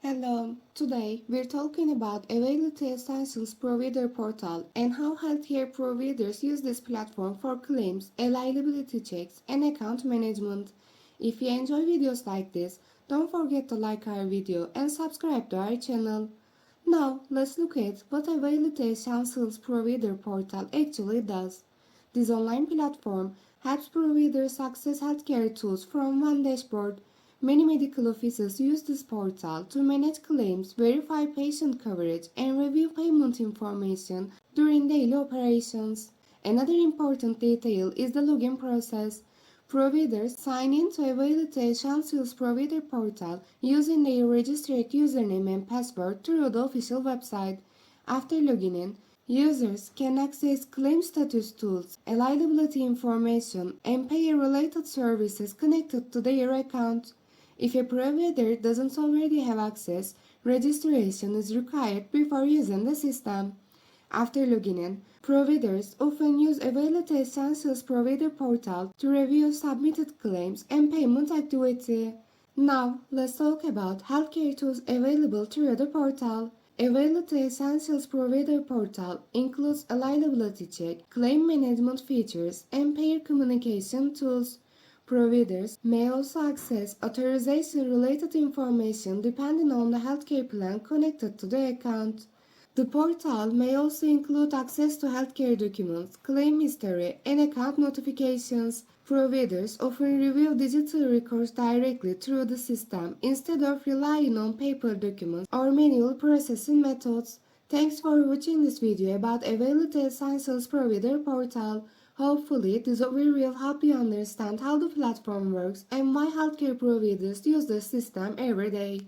Hello, today we're talking about Availity Essentials Provider Portal and how healthcare providers use this platform for claims, eligibility checks, and account management. If you enjoy videos like this, don't forget to like our video and subscribe to our channel. Now, let's look at what Availity Essentials Provider Portal actually does. This online platform helps providers access healthcare tools from one dashboard. Many medical offices use this portal to manage claims, verify patient coverage, and review payment information during daily operations. Another important detail is the login process. Providers sign in to Availity Essentials Provider Portal using their registered username and password through the official website. After logging in, users can access claim status tools, eligibility information, and payer-related services connected to their account. If a provider doesn't already have access, registration is required before using the system. After logging in, providers often use Availity Essentials Provider Portal to review submitted claims and payment activity. Now, let's talk about healthcare tools available through the portal. Availity Essentials Provider Portal includes eligibility check, claim management features, and payer communication tools. Providers may also access authorization-related information depending on the healthcare plan connected to the account. The portal may also include access to healthcare documents, claim history, and account notifications. Providers often review digital records directly through the system instead of relying on paper documents or manual processing methods. Thanks for watching this video about Availity Essentials Provider Portal. Hopefully, this overview will help you understand how the platform works and why healthcare providers use the system every day.